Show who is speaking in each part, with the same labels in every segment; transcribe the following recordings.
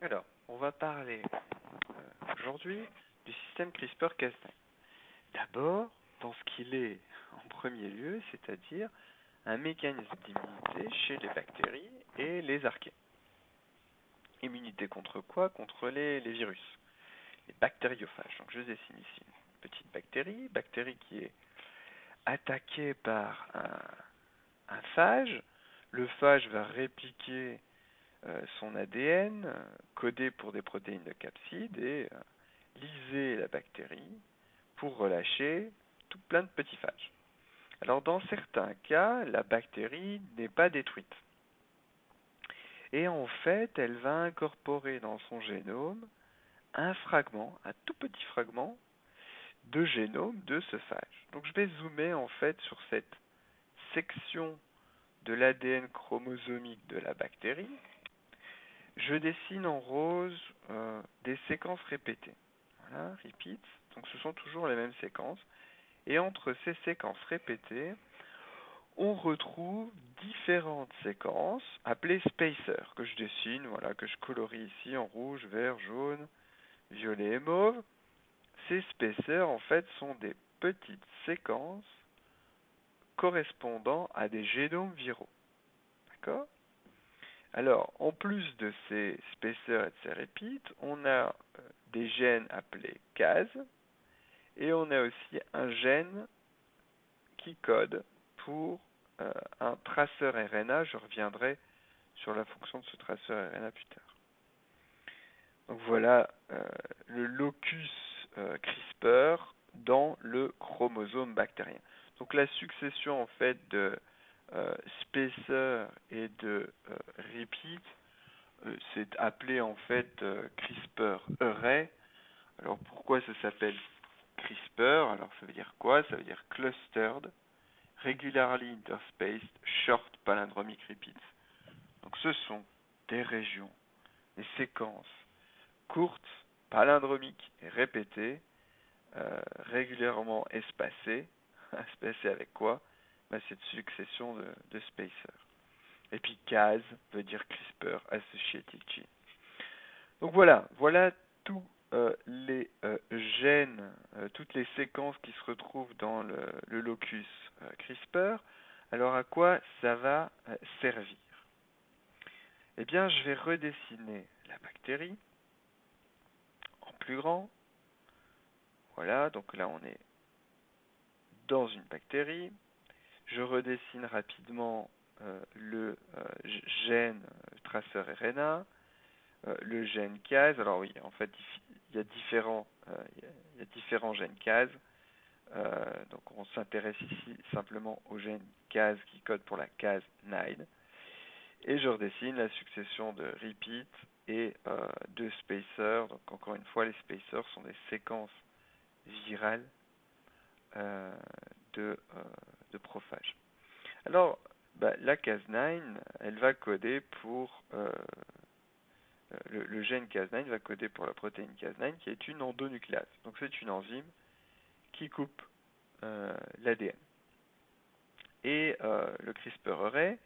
Speaker 1: Alors, on va parler aujourd'hui du système CRISPR-Cas9. D'abord, dans ce qu'il est en premier lieu, c'est-à-dire un mécanisme d'immunité chez les bactéries et les archées. Immunité contre quoi? Contre les virus, les bactériophages. Donc je dessine ici une petite bactérie qui est attaquée par un phage. Le phage va répliquer son ADN, codé pour des protéines de capsid, et liser la bactérie pour relâcher tout plein de petits phages. Alors dans certains cas, la bactérie n'est pas détruite. Et en fait, elle va incorporer dans son génome un fragment, un tout petit fragment de génome de ce phage. Donc je vais zoomer en fait sur cette section de l'ADN chromosomique de la bactérie. Je dessine en rose des séquences répétées. Voilà, repeats. Donc ce sont toujours les mêmes séquences. Et entre ces séquences répétées, on retrouve différentes séquences appelées spacers, que je dessine, voilà, que je colorie ici en rouge, vert, jaune, violet et mauve. Ces spacers, en fait, sont des petites séquences correspondant à des génomes viraux. D'accord? Alors, en plus de ces spacers et de ces repeats, on a des gènes appelés Cas, et on a aussi un gène qui code pour un traceur RNA. Je reviendrai sur la fonction de ce traceur RNA plus tard. Donc voilà le locus CRISPR dans le chromosome bactérien. Donc la succession en fait de spacer et de repeat, c'est appelé en fait CRISPR-Array. Alors pourquoi ça s'appelle CRISPR? Alors ça veut dire quoi? Ça veut dire Clustered Regularly Interspaced Short Palindromic Repeats. Donc ce sont des régions, des séquences courtes, palindromiques et répétées, régulièrement espacées. Espacées avec quoi? Cette succession de spacers. Et puis Cas veut dire CRISPR Associated Gene. Donc voilà tous les gènes, toutes les séquences qui se retrouvent dans le locus CRISPR. Alors à quoi ça va servir? Eh bien, je vais redessiner la bactérie en plus grand. Voilà, donc là on est dans une bactérie. Je redessine rapidement le gène traceur RNA, le gène Cas. Alors oui, en fait, il y a différents gènes Cas. Donc on s'intéresse ici simplement au gène Cas qui code pour la Cas9. Et je redessine la succession de repeats et de spacers. Donc encore une fois, les spacers sont des séquences virales euh, de, euh, de prophage. Alors, la Cas9, elle va coder pour le gène Cas9 va coder pour la protéine Cas9 qui est une endonucléase. Donc c'est une enzyme qui coupe l'ADN. Et le CRISPR-Array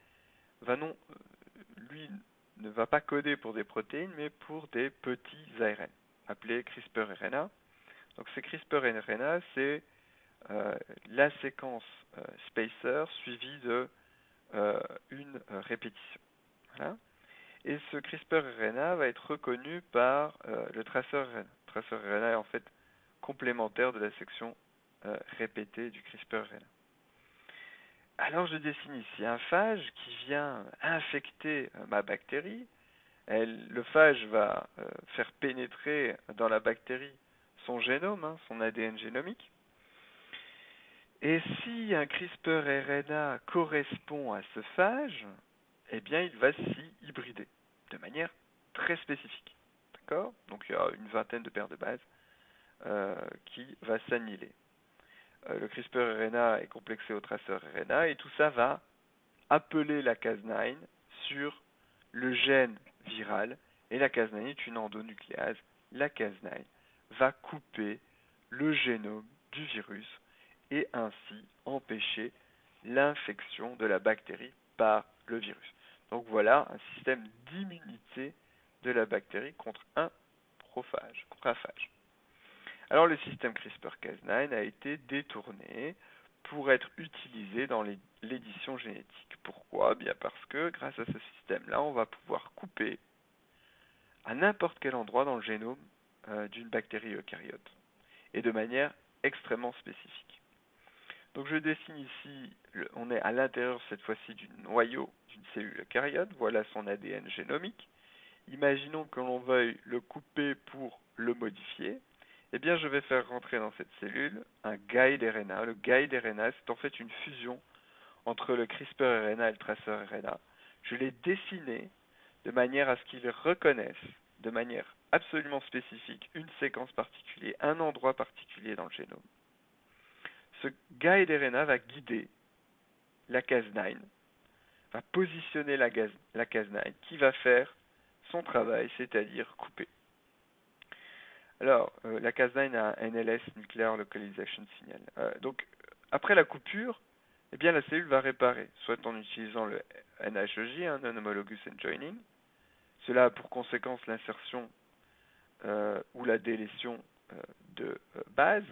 Speaker 1: lui ne va pas coder pour des protéines, mais pour des petits ARN, appelés CRISPR-RNA. Donc ces CRISPR-RNA, c'est la séquence spacer suivie de une répétition. Voilà. Et ce CRISPR-RNA va être reconnu par le traceur RNA. Le traceur RNA est en fait complémentaire de la section répétée du CRISPR-RNA. Alors je dessine ici un phage qui vient infecter ma bactérie. Le phage va faire pénétrer dans la bactérie son génome, son ADN génomique. Et si un CRISPR-RNA correspond à ce phage, eh bien il va s'y hybrider de manière très spécifique. D'accord? Donc il y a une vingtaine de paires de bases qui va s'annihiler. Le CRISPR-RNA est complexé au traceur RNA et tout ça va appeler la Cas9 sur le gène viral, et la Cas9 est une endonucléase. La Cas9 va couper le génome du virus et ainsi empêcher l'infection de la bactérie par le virus. Donc voilà un système d'immunité de la bactérie contre un prophage. Alors le système CRISPR-Cas9 a été détourné pour être utilisé dans l'édition génétique. Pourquoi? Bien parce que grâce à ce système-là, on va pouvoir couper à n'importe quel endroit dans le génome d'une bactérie eucaryote et de manière extrêmement spécifique. Donc je dessine ici, on est à l'intérieur cette fois-ci du noyau d'une cellule eucaryote, voilà son ADN génomique. Imaginons que l'on veuille le couper pour le modifier. Eh bien, je vais faire rentrer dans cette cellule un guide RNA. Le guide RNA, c'est en fait une fusion entre le CRISPR-RNA et le traceur RNA. Je l'ai dessiné de manière à ce qu'il reconnaisse de manière absolument spécifique une séquence particulière, un endroit particulier dans le génome. Ce guide RNA va guider la Cas9, va positionner la Cas9 qui va faire son travail, c'est-à-dire couper. Alors, la Cas9 a un NLS, Nuclear Localization Signal. Donc, après la coupure, eh bien, la cellule va réparer, soit en utilisant le NHEJ, Non-Homologous Enjoining. Cela a pour conséquence l'insertion ou la délétion de bases,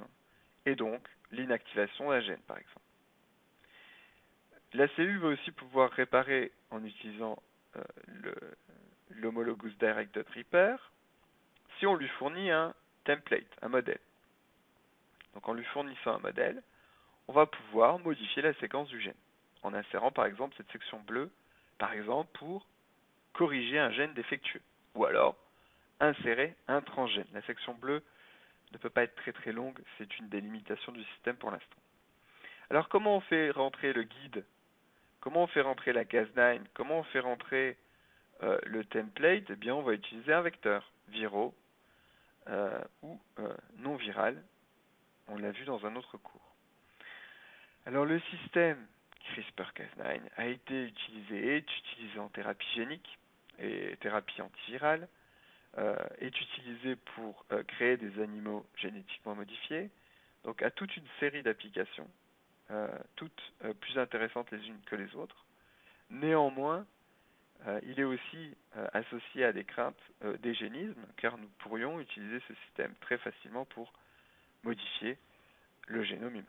Speaker 1: et donc l'inactivation d'un gène, par exemple. La cellule va aussi pouvoir réparer en utilisant l'homologous direct repair si on lui fournit un template, un modèle. Donc en lui fournissant un modèle, on va pouvoir modifier la séquence du gène en insérant par exemple cette section bleue, par exemple pour corriger un gène défectueux, ou alors insérer un transgène. La section bleue ne peut pas être très longue, c'est une délimitation du système pour l'instant. Alors comment on fait rentrer le guide? Comment on fait rentrer la Cas9? Comment on fait rentrer le template? Eh bien, on va utiliser un vecteur viraux ou non viral. On l'a vu dans un autre cours. Alors, le système CRISPR-Cas9 a été utilisé, est utilisé en thérapie génique et thérapie antivirale, est utilisé pour créer des animaux génétiquement modifiés, donc à toute une série d'applications, toutes plus intéressantes les unes que les autres. Néanmoins, il est aussi associé à des craintes d'eugénisme, car nous pourrions utiliser ce système très facilement pour modifier le génome humain.